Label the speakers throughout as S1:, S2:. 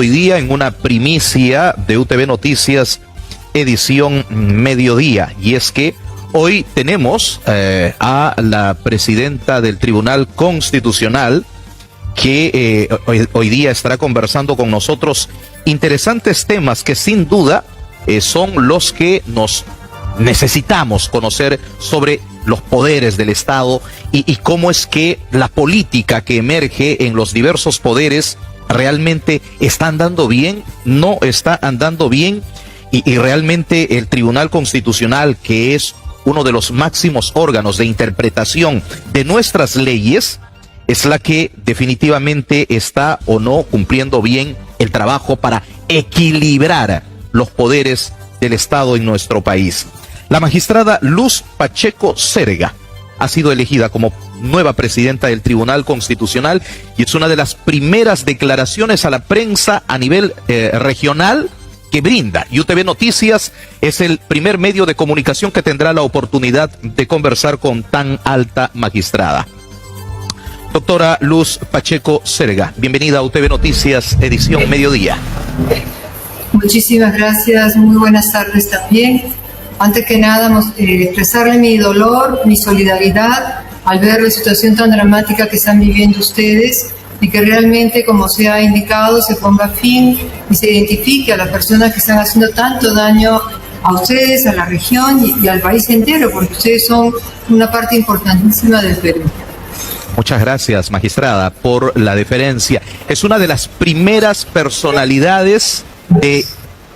S1: Hoy día en una primicia de UTV Noticias, edición mediodía, y es que hoy tenemos a la presidenta del Tribunal Constitucional que hoy día estará conversando con nosotros interesantes temas que sin duda son los que nos necesitamos conocer sobre los poderes del Estado y cómo es que la política que emerge en los diversos poderes realmente está andando bien, no está andando bien, y realmente el Tribunal Constitucional, que es uno de los máximos órganos de interpretación de nuestras leyes, es la que definitivamente está o no cumpliendo bien el trabajo para equilibrar los poderes del Estado en nuestro país. La magistrada Luz Pacheco Zerga ha sido elegida como nueva presidenta del Tribunal Constitucional y es una de las primeras declaraciones a la prensa a nivel regional que brinda. Y UTV Noticias es el primer medio de comunicación que tendrá la oportunidad de conversar con tan alta magistrada. Doctora Luz Pacheco Zerga, bienvenida a UTV Noticias, edición mediodía.
S2: Muchísimas gracias, muy buenas tardes también. Antes que nada, expresarle mi dolor, mi solidaridad al ver la situación tan dramática que están viviendo ustedes y que realmente, como se ha indicado, se ponga fin y se identifique a las personas que están haciendo tanto daño a ustedes, a la región y al país entero, porque ustedes son una parte importantísima del Perú.
S1: Muchas gracias, magistrada, por la deferencia. Es una de las primeras personalidades de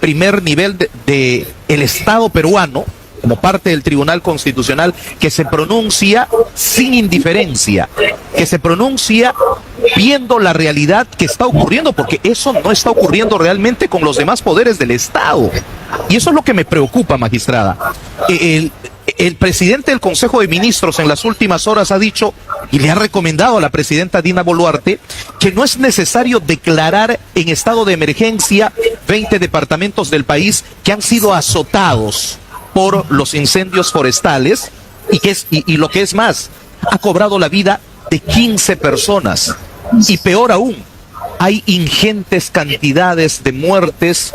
S1: primer nivel de el Estado peruano, como parte del Tribunal Constitucional, que se pronuncia sin indiferencia, que se pronuncia viendo la realidad que está ocurriendo, porque eso no está ocurriendo realmente con los demás poderes del Estado. Y eso es lo que me preocupa, magistrada. El presidente del Consejo de Ministros en las últimas horas ha dicho y le ha recomendado a la presidenta Dina Boluarte que no es necesario declarar en estado de emergencia 20 departamentos del país que han sido azotados por los incendios forestales y lo que es más, ha cobrado la vida de 15 personas. Y peor aún, hay ingentes cantidades de muertes.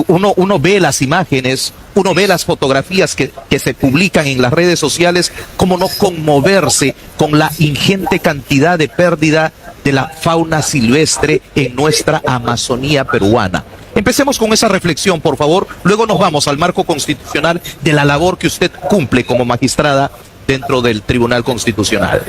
S1: Uno ve las imágenes, uno ve las fotografías que se publican en las redes sociales, cómo no conmoverse con la ingente cantidad de pérdida de la fauna silvestre en nuestra Amazonía peruana. Empecemos con esa reflexión, por favor, luego nos vamos al marco constitucional de la labor que usted cumple como magistrada dentro del Tribunal Constitucional.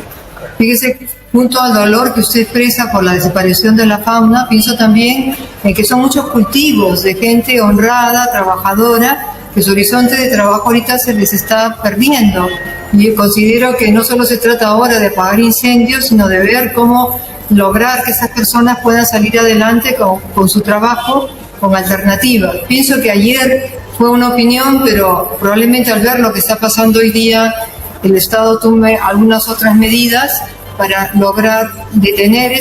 S2: Fíjese, junto al dolor que usted expresa por la desaparición de la fauna, pienso también en que son muchos cultivos de gente honrada, trabajadora, que su horizonte de trabajo ahorita se les está perdiendo. Y considero que no solo se trata ahora de apagar incendios, sino de ver cómo lograr que esas personas puedan salir adelante con su trabajo, con alternativas. Pienso que ayer fue una opinión, pero probablemente al ver lo que está pasando hoy día, el Estado tome algunas otras medidas para lograr detener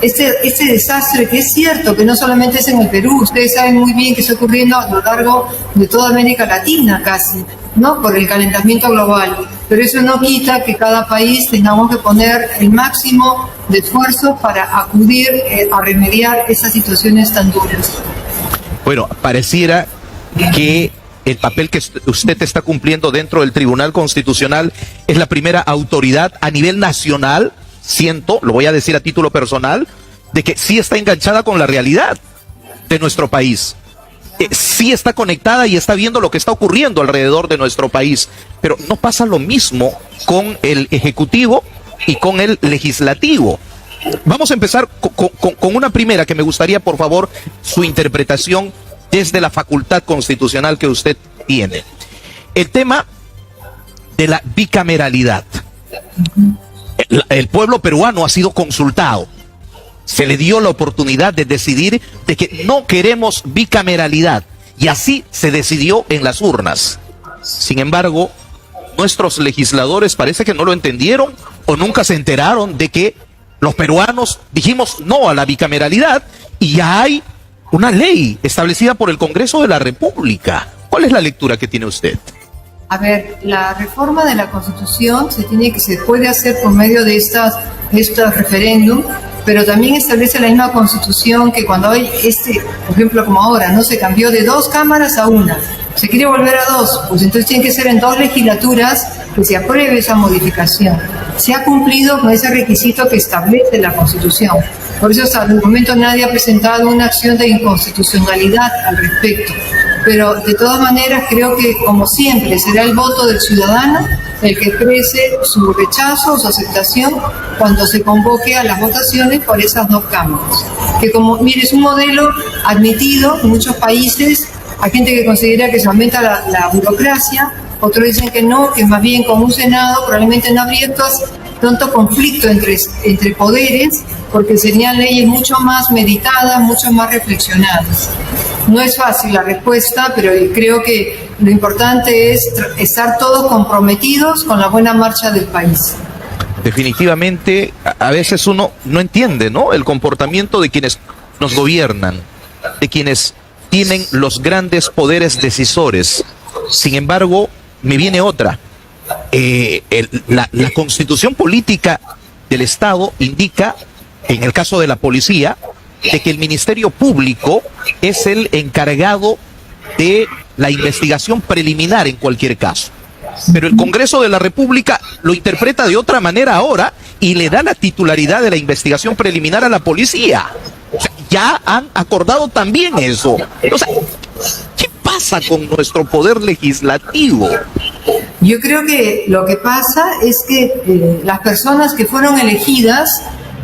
S2: este desastre, que es cierto que no solamente es en el Perú. Ustedes saben muy bien que está ocurriendo a lo largo de toda América Latina casi, ¿no? Por el calentamiento global. Pero eso no quita que cada país tengamos que poner el máximo de esfuerzo para acudir a remediar esas situaciones tan duras.
S1: Bueno, pareciera que el papel que usted está cumpliendo dentro del Tribunal Constitucional es la primera autoridad a nivel nacional, siento, lo voy a decir a título personal, de que sí está enganchada con la realidad de nuestro país. Sí está conectada y está viendo lo que está ocurriendo alrededor de nuestro país, pero no pasa lo mismo con el Ejecutivo y con el Legislativo. Vamos a empezar con una primera que me gustaría, por favor, su interpretación desde la facultad constitucional que usted tiene. El tema de la bicameralidad. El pueblo peruano ha sido consultado. Se le dio la oportunidad de decidir de que no queremos bicameralidad. Y así se decidió en las urnas. Sin embargo, nuestros legisladores parece que no lo entendieron o nunca se enteraron de que los peruanos dijimos no a la bicameralidad y ya hay una ley establecida por el Congreso de la República. ¿Cuál es la lectura que tiene usted?
S2: A ver, la reforma de la Constitución se puede hacer por medio de estos referéndum, pero también establece la misma Constitución que cuando hay por ejemplo como ahora, no se cambió de 2 cámaras a 1, se quiere volver a 2, pues entonces tiene que ser en 2 legislaturas que se apruebe esa modificación. Se ha cumplido con ese requisito que establece la Constitución. Por eso hasta el momento nadie ha presentado una acción de inconstitucionalidad al respecto. Pero de todas maneras creo que, como siempre, será el voto del ciudadano el que exprese su rechazo o su aceptación cuando se convoque a las votaciones por esas 2 cámaras. Que mire, es un modelo admitido en muchos países. Hay gente que considera que se aumenta la burocracia, otros dicen que no, que más bien con un Senado probablemente no habría tanto conflicto entre poderes, porque serían leyes mucho más meditadas, mucho más reflexionadas. No es fácil la respuesta, pero creo que lo importante es estar todos comprometidos con la buena marcha del país.
S1: Definitivamente, a veces uno no entiende, ¿no?, el comportamiento de quienes nos gobiernan, de quienes tienen los grandes poderes decisores. Sin embargo, me viene otra. La constitución política del Estado indica, en el caso de la policía, de que el Ministerio Público es el encargado de la investigación preliminar en cualquier caso. Pero el Congreso de la República lo interpreta de otra manera ahora y le da la titularidad de la investigación preliminar a la policía. O sea, ya han acordado también eso. O sea, ¿qué pasa con nuestro poder legislativo?
S2: Yo creo que lo que pasa es que las personas que fueron elegidas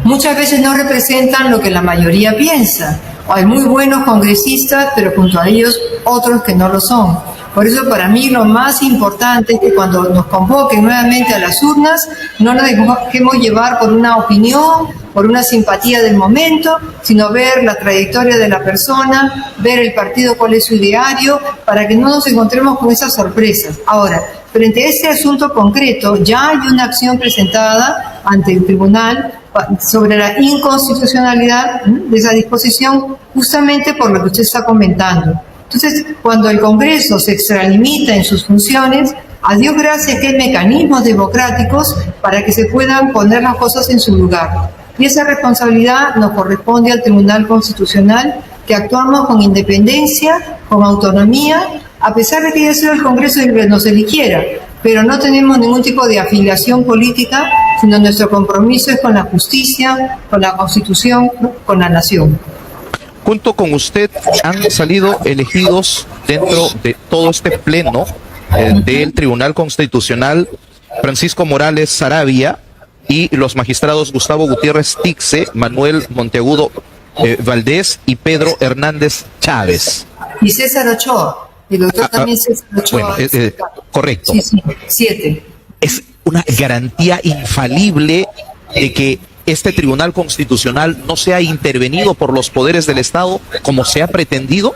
S2: muchas veces no representan lo que la mayoría piensa. Hay muy buenos congresistas, pero junto a ellos otros que no lo son. Por eso para mí lo más importante es que cuando nos convoquen nuevamente a las urnas, no nos dejemos llevar por una opinión, por una simpatía del momento, sino ver la trayectoria de la persona, ver el partido cuál es su ideario, para que no nos encontremos con esas sorpresas. Ahora, frente a este asunto concreto, ya hay una acción presentada ante el tribunal sobre la inconstitucionalidad de esa disposición, justamente por lo que usted está comentando. Entonces, cuando el Congreso se extralimita en sus funciones, a Dios gracias que hay mecanismos democráticos para que se puedan poner las cosas en su lugar. Y esa responsabilidad nos corresponde al Tribunal Constitucional, que actuamos con independencia, con autonomía, a pesar de que haya sido el Congreso el que nos eligiera, pero no tenemos ningún tipo de afiliación política, sino nuestro compromiso es con la justicia, con la Constitución, con la nación.
S1: Junto con usted han salido elegidos dentro de todo este pleno del Tribunal Constitucional Francisco Morales Saravia y los magistrados Gustavo Gutiérrez Tixe, Manuel Monteagudo Valdés y Pedro Hernández Chávez.
S2: Y César Ochoa, el doctor también César Ochoa.
S1: Bueno, correcto.
S2: Sí, 7.
S1: Es una garantía infalible de que este Tribunal Constitucional no sea intervenido por los poderes del Estado como se ha pretendido.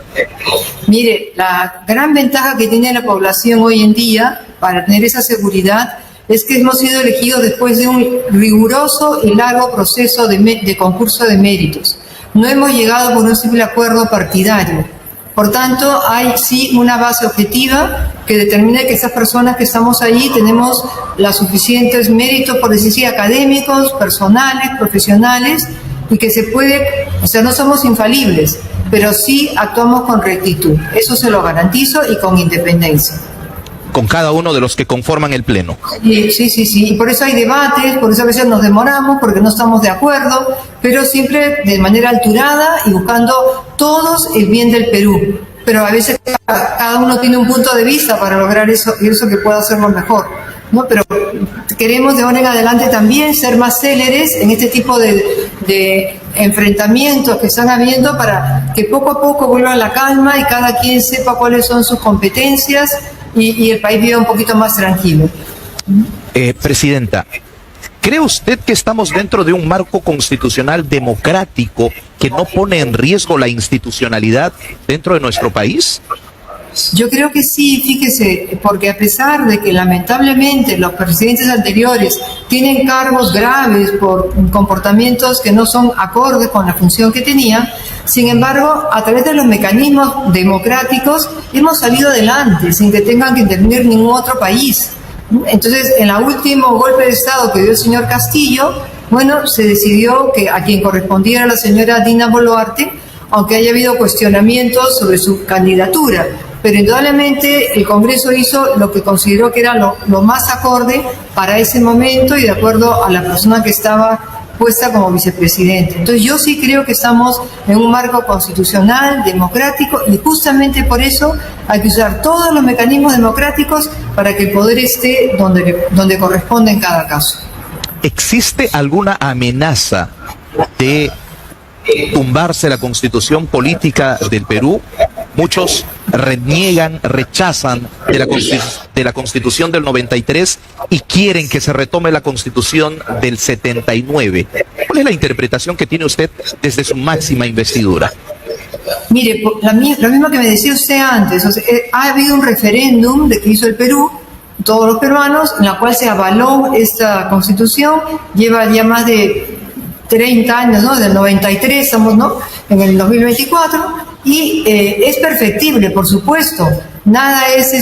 S2: Mire, la gran ventaja que tiene la población hoy en día para tener esa seguridad es que hemos sido elegidos después de un riguroso y largo proceso de concurso de méritos. No hemos llegado por un simple acuerdo partidario. Por tanto, hay sí una base objetiva que determina que esas personas que estamos allí tenemos los suficientes méritos, por decir así, académicos, personales, profesionales, y que se puede, o sea, no somos infalibles, pero sí actuamos con rectitud. Eso se lo garantizo y con independencia.
S1: Con cada uno de los que conforman el Pleno.
S2: Sí. Y por eso hay debates, por eso a veces nos demoramos, porque no estamos de acuerdo, pero siempre de manera alturada y buscando todos el bien del Perú. Pero a veces cada uno tiene un punto de vista para lograr eso y eso que pueda hacerlo mejor, ¿no? Pero queremos de ahora en adelante también ser más céleres en este tipo de enfrentamientos que están habiendo para que poco a poco vuelva la calma y cada quien sepa cuáles son sus competencias y el país viva un poquito más tranquilo.
S1: Presidenta, ¿cree usted que estamos dentro de un marco constitucional democrático que no pone en riesgo la institucionalidad dentro de nuestro país?
S2: Yo creo que sí, fíjese, porque a pesar de que lamentablemente los presidentes anteriores tienen cargos graves por comportamientos que no son acordes con la función que tenían, sin embargo, a través de los mecanismos democráticos hemos salido adelante sin que tengan que intervenir ningún otro país. Entonces, en el último golpe de Estado que dio el señor Castillo, bueno, se decidió que a quien correspondiera la señora Dina Boluarte, aunque haya habido cuestionamientos sobre su candidatura. Pero indudablemente el Congreso hizo lo que consideró que era lo más acorde para ese momento y de acuerdo a la persona que estaba puesta como vicepresidente. Entonces yo sí creo que estamos en un marco constitucional, democrático, y justamente por eso hay que usar todos los mecanismos democráticos para que el poder esté donde corresponde en cada caso.
S1: ¿Existe alguna amenaza de tumbarse la constitución política del Perú? Muchos reniegan, rechazan de la constitución del 93 y quieren que se retome la constitución del 79. ¿Cuál es la interpretación que tiene usted desde su máxima investidura?
S2: Mire, lo mismo que me decía usted antes, o sea, ha habido un referéndum que hizo el Perú, todos los peruanos, en la cual se avaló esta constitución, lleva ya más de 30 años, ¿no? Del 93 estamos, ¿no? En el 2024, y es perfectible, por supuesto, nada es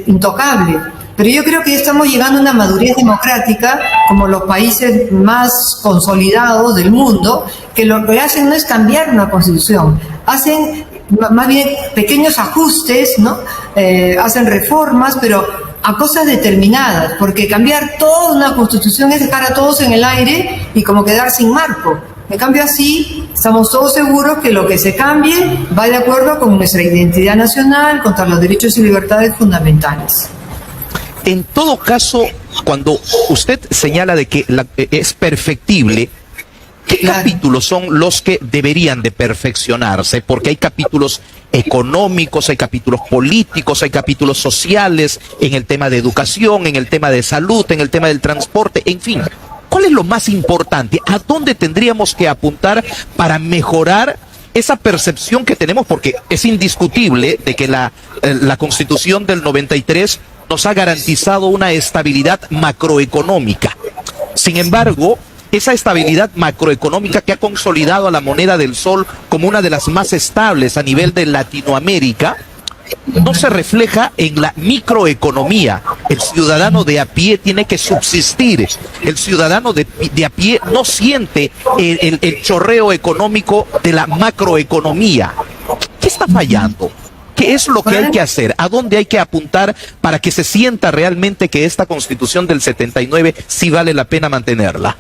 S2: intocable, pero yo creo que ya estamos llegando a una madurez democrática como los países más consolidados del mundo, que lo que hacen no es cambiar una constitución, hacen más bien pequeños ajustes, ¿no? Hacen reformas, pero a cosas determinadas, porque cambiar toda una constitución es dejar a todos en el aire y como quedar sin marco. En cambio así, estamos todos seguros que lo que se cambie va de acuerdo con nuestra identidad nacional, contra los derechos y libertades fundamentales.
S1: En todo caso, cuando usted señala de que es perfectible, ¿qué capítulos son los que deberían de perfeccionarse? Porque hay capítulos económicos, hay capítulos políticos, hay capítulos sociales, en el tema de educación, en el tema de salud, en el tema del transporte, en fin. ¿Cuál es lo más importante? ¿A dónde tendríamos que apuntar para mejorar esa percepción que tenemos? Porque es indiscutible de que la Constitución del 93 nos ha garantizado una estabilidad macroeconómica. Sin embargo, esa estabilidad macroeconómica que ha consolidado a la moneda del sol como una de las más estables a nivel de Latinoamérica, no se refleja en la microeconomía. El ciudadano de a pie tiene que subsistir. El ciudadano de a pie no siente el chorreo económico de la macroeconomía. ¿Qué está fallando? ¿Qué es lo que hay que hacer? ¿A dónde hay que apuntar para que se sienta realmente que esta Constitución del 79 sí vale la pena mantenerla?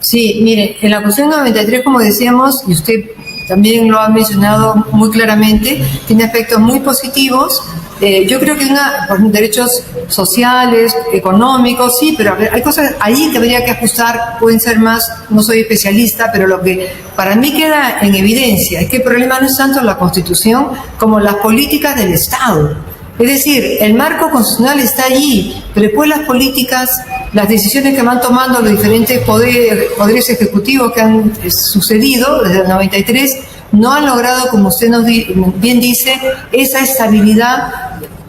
S2: Sí, mire, en la Constitución 93, como decíamos, y usted también lo ha mencionado muy claramente, tiene aspectos muy positivos. Yo creo que por derechos sociales, económicos, sí, pero hay cosas ahí que habría que ajustar, pueden ser más, no soy especialista, pero lo que para mí queda en evidencia es que el problema no es tanto la Constitución como las políticas del Estado. Es decir, el marco constitucional está allí, pero después las políticas, las decisiones que van tomando los diferentes poderes ejecutivos que han sucedido desde el 93, no han logrado, como usted nos bien dice, esa estabilidad.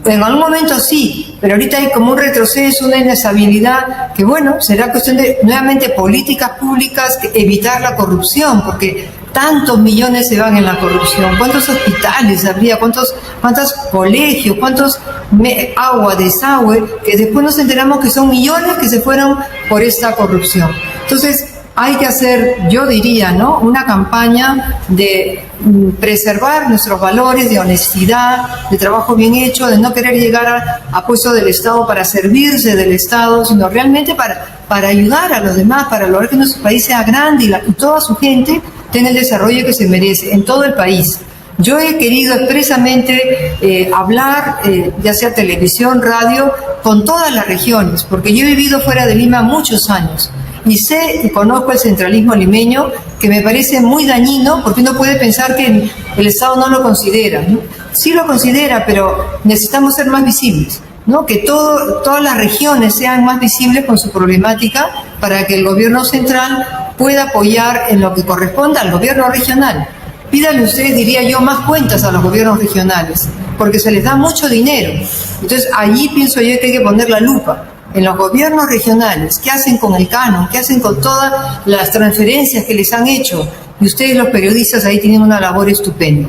S2: En algún momento sí, pero ahorita hay como un retroceso, una inestabilidad, que bueno, será cuestión de nuevamente políticas públicas, evitar la corrupción, porque tantos millones se van en la corrupción. ¿Cuántos hospitales habría? ¿Cuántos colegios? ¿Cuántos agua, desagüe? Que después nos enteramos que son millones que se fueron por esta corrupción. Entonces, hay que hacer, yo diría, ¿no?, una campaña de preservar nuestros valores de honestidad, de trabajo bien hecho, de no querer llegar a puestos del Estado para servirse del Estado, sino realmente para ayudar a los demás, para lograr que nuestro país sea grande y toda su gente tenga el desarrollo que se merece en todo el país. Yo he querido expresamente hablar, ya sea televisión, radio, con todas las regiones, porque yo he vivido fuera de Lima muchos años y sé y conozco el centralismo limeño, que me parece muy dañino, porque uno puede pensar que el Estado no lo considera, ¿no? Sí lo considera, pero necesitamos ser más visibles, ¿no? Que todas las regiones sean más visibles con su problemática para que el gobierno central pueda apoyar en lo que corresponda al gobierno regional. Pídanle ustedes, diría yo, más cuentas a los gobiernos regionales, porque se les da mucho dinero. Entonces allí pienso yo que hay que poner la lupa en los gobiernos regionales. ¿Qué hacen con el canon? ¿Qué hacen con todas las transferencias que les han hecho? Y ustedes, los periodistas, ahí tienen una labor estupenda.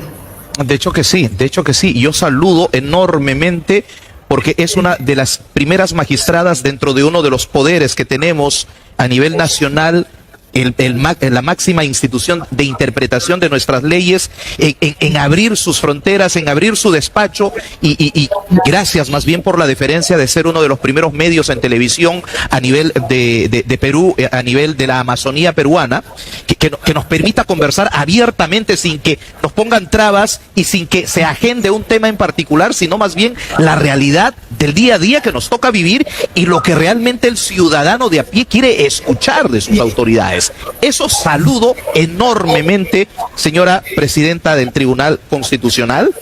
S1: De hecho que sí, Yo saludo enormemente, porque es una de las primeras magistradas dentro de uno de los poderes que tenemos a nivel nacional la máxima institución de interpretación de nuestras leyes, en abrir sus fronteras, en abrir su despacho, y gracias más bien por la deferencia de ser uno de los primeros medios en televisión a nivel de Perú, a nivel de la Amazonía peruana, que nos permita conversar abiertamente sin que nos pongan trabas y sin que se agende un tema en particular, sino más bien la realidad del día a día que nos toca vivir y lo que realmente el ciudadano de a pie quiere escuchar de sus autoridades. Eso saludo enormemente, señora presidenta del Tribunal Constitucional,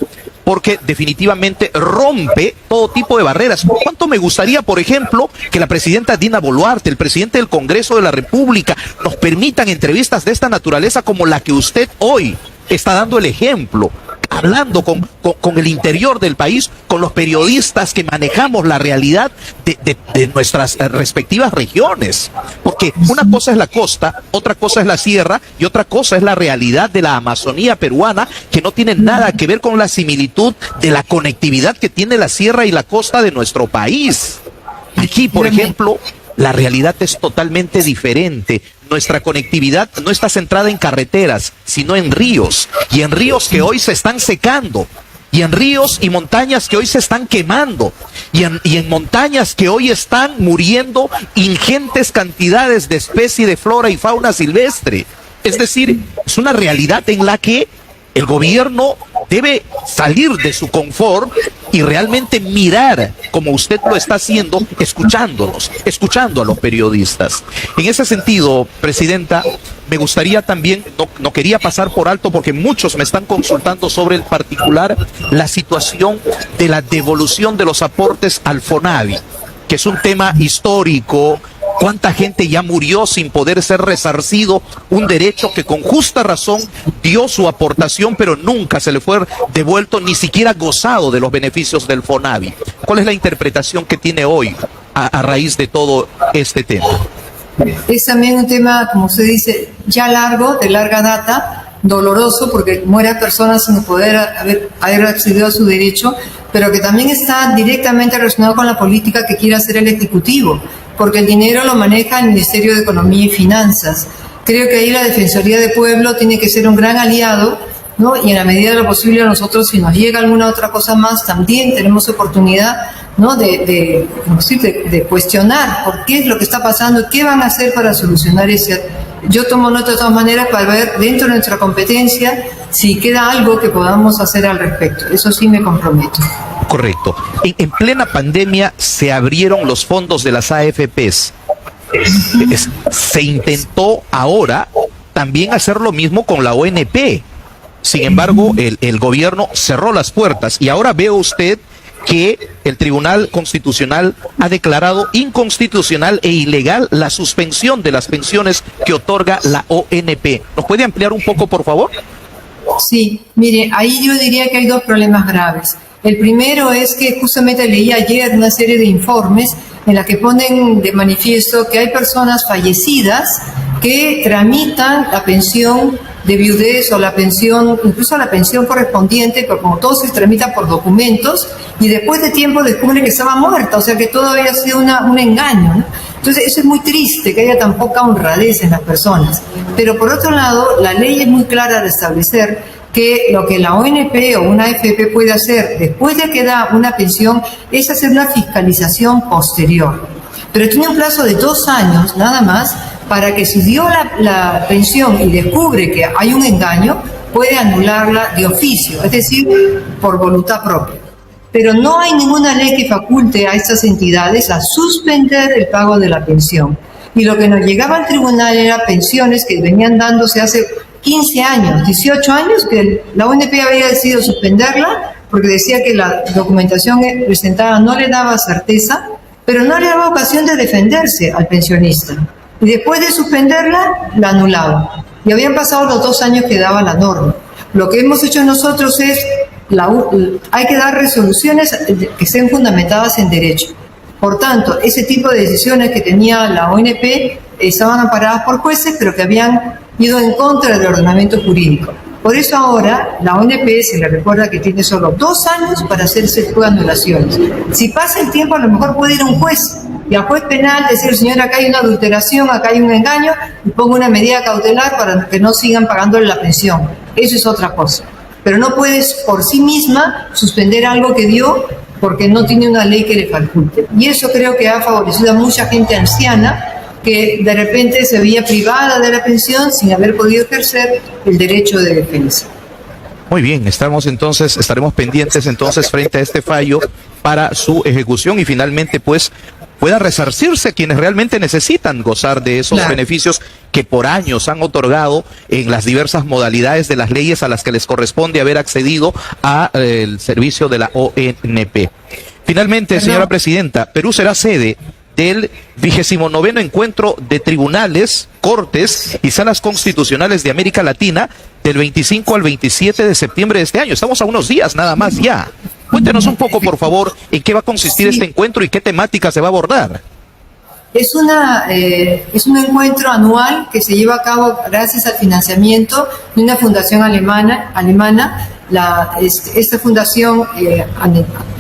S1: porque definitivamente rompe todo tipo de barreras. ¿Cuánto me gustaría, por ejemplo, que la presidenta Dina Boluarte, el presidente del Congreso de la República, nos permitan entrevistas de esta naturaleza como la que usted hoy está dando el ejemplo, hablando con el interior del país, con los periodistas que manejamos la realidad de nuestras respectivas regiones? Porque una cosa es la costa, otra cosa es la sierra y otra cosa es la realidad de la Amazonía peruana, que no tiene nada que ver con la similitud de la conectividad que tiene la sierra y la costa de nuestro país. Aquí, por ejemplo, la realidad es totalmente diferente. Nuestra conectividad no está centrada en carreteras, sino en ríos, y en ríos que hoy se están secando, y en ríos y montañas que hoy se están quemando, y en montañas que hoy están muriendo ingentes cantidades de especie de flora y fauna silvestre. Es decir, es una realidad en la que el gobierno debe salir de su confort y realmente mirar, como usted lo está haciendo, escuchándonos, escuchando a los periodistas. En ese sentido, presidenta, me gustaría también, no quería pasar por alto porque muchos me están consultando sobre el particular, la situación de la devolución de los aportes al FONAVI, que es un tema histórico. ¿Cuánta gente ya murió sin poder ser resarcido? Un derecho que con justa razón dio su aportación, pero nunca se le fue devuelto, ni siquiera gozado de los beneficios del FONAVI. ¿Cuál es la interpretación que tiene hoy a raíz de todo este tema?
S2: Es también un tema, como usted dice, ya largo, de larga data, doloroso, porque mueren personas sin poder haber accedido a su derecho, pero que también está directamente relacionado con la política que quiere hacer el Ejecutivo, porque el dinero lo maneja el Ministerio de Economía y Finanzas. Creo que ahí la Defensoría del Pueblo tiene que ser un gran aliado, ¿no? Y en la medida de lo posible nosotros, si nos llega alguna otra cosa más, también tenemos oportunidad, ¿no? de cuestionar por qué es lo que está pasando, qué van a hacer para solucionar ese. Yo tomo nota de todas maneras para ver dentro de nuestra competencia si queda algo que podamos hacer al respecto. Eso sí me comprometo.
S1: Correcto. En plena pandemia se abrieron los fondos de las AFPs. Se intentó ahora también hacer lo mismo con la ONP. Sin embargo, el gobierno cerró las puertas y ahora veo usted que el Tribunal Constitucional ha declarado inconstitucional e ilegal la suspensión de las pensiones que otorga la ONP. ¿Nos puede ampliar un poco, por favor?
S2: Sí, mire, ahí yo diría que hay dos problemas graves. El primero es que justamente leí ayer una serie de informes en la que ponen de manifiesto que hay personas fallecidas que tramitan la pensión de viudez o la pensión, incluso la pensión correspondiente, pero como todo se tramita por documentos, y después de tiempo descubren que estaba muerta, o sea que todo había sido un engaño, ¿no? Entonces eso es muy triste, que haya tan poca honradez en las personas. Pero por otro lado, la ley es muy clara al establecer que lo que la ONP o una AFP puede hacer después de que da una pensión es hacer una fiscalización posterior. Pero tiene un plazo de 2 años nada más para que si dio la pensión y descubre que hay un engaño, puede anularla de oficio, es decir, por voluntad propia. Pero no hay ninguna ley que faculte a estas entidades a suspender el pago de la pensión. Y lo que nos llegaba al tribunal era pensiones que venían dándose hace 15 años, 18 años, que la ONP había decidido suspenderla porque decía que la documentación presentada no le daba certeza, pero no le daba ocasión de defenderse al pensionista. Y después de suspenderla, la anulaba. Y habían pasado los 2 años que daba la norma. Lo que hemos hecho nosotros es, hay que dar resoluciones que estén fundamentadas en derecho. Por tanto, ese tipo de decisiones que tenía la ONP estaban amparadas por jueces, pero que habían ido en contra del ordenamiento jurídico. Por eso ahora la ONP se le recuerda que tiene solo 2 años para hacer ese tipo de anulaciones. Si pasa el tiempo, a lo mejor puede ir a un juez y al juez penal decir, señor, acá hay una adulteración, acá hay un engaño, y pongo una medida cautelar para que no sigan pagándole la pensión. Eso es otra cosa. Pero no puedes por sí misma suspender algo que dio porque no tiene una ley que le faculte. Y eso creo que ha favorecido a mucha gente anciana que de repente se veía privada de la pensión sin haber podido ejercer el derecho de defensa.
S1: Muy bien, estaremos pendientes entonces frente a este fallo para su ejecución y finalmente pues pueda resarcirse quienes realmente necesitan gozar de esos beneficios que por años han otorgado en las diversas modalidades de las leyes a las que les corresponde haber accedido al servicio de la ONP. Finalmente, señora presidenta, Perú será sede del 29º encuentro de tribunales, cortes y salas constitucionales de América Latina del 25 al 27 de septiembre de este año. Estamos a unos días nada más ya. Cuéntenos un poco, por favor, en qué va a consistir este encuentro y qué temática se va a abordar.
S2: Es un encuentro anual que se lleva a cabo gracias al financiamiento de una fundación alemana. Esta fundación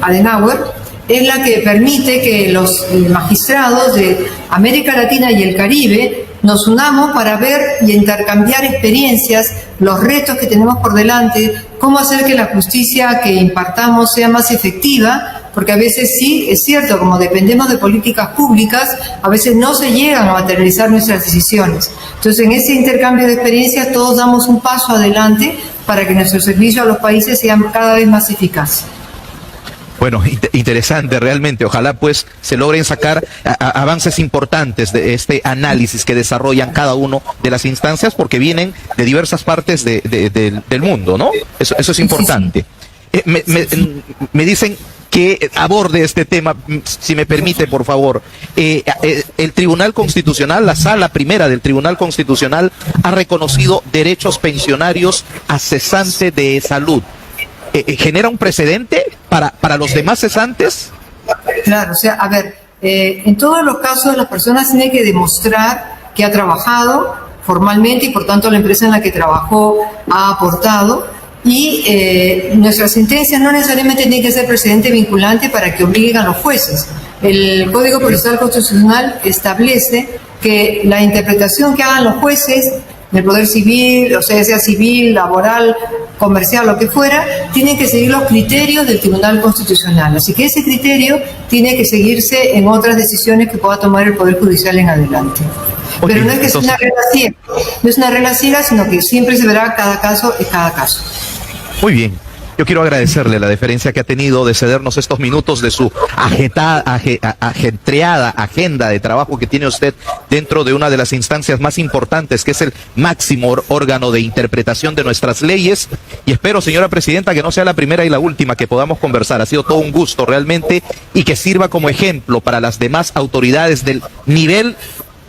S2: Adenauer es la que permite que los magistrados de América Latina y el Caribe nos unamos para ver y intercambiar experiencias, los retos que tenemos por delante, cómo hacer que la justicia que impartamos sea más efectiva, porque a veces sí, es cierto, como dependemos de políticas públicas, a veces no se llegan a materializar nuestras decisiones. Entonces, en ese intercambio de experiencias todos damos un paso adelante para que nuestro servicio a los países sea cada vez más eficaz.
S1: Bueno, interesante realmente. Ojalá pues se logren sacar avances importantes de este análisis que desarrollan cada uno de las instancias porque vienen de diversas partes del mundo, ¿no? Eso es importante. Me dicen que aborde este tema, si me permite, por favor. El Tribunal Constitucional, la Sala Primera del Tribunal Constitucional, ha reconocido derechos pensionarios a cesante de salud. ¿Genera un precedente para los demás cesantes?
S2: Claro, o sea, a ver, en todos los casos las personas tienen que demostrar que ha trabajado formalmente y por tanto la empresa en la que trabajó ha aportado y nuestras sentencias no necesariamente tienen que ser precedente vinculante para que obliguen a los jueces. El Código Procesal Constitucional establece que la interpretación que hagan los jueces del Poder Civil, o sea civil, laboral, comercial, lo que fuera, tienen que seguir los criterios del Tribunal Constitucional. Así que ese criterio tiene que seguirse en otras decisiones que pueda tomar el Poder Judicial en adelante.
S1: Okay,
S2: pero no es que sea una regla ciega, no es una regla ciega, sino que siempre se verá cada caso en cada caso.
S1: Muy bien. Yo quiero agradecerle la deferencia que ha tenido de cedernos estos minutos de su ajetreada agenda de trabajo que tiene usted dentro de una de las instancias más importantes, que es el máximo órgano de interpretación de nuestras leyes. Y espero, señora presidenta, que no sea la primera y la última que podamos conversar. Ha sido todo un gusto realmente y que sirva como ejemplo para las demás autoridades del nivel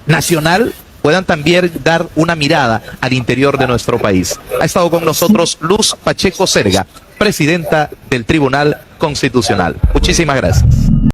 S1: nacional puedan también dar una mirada al interior de nuestro país. Ha estado con nosotros Luz Pacheco Zerga, presidenta del Tribunal Constitucional. Muchísimas gracias.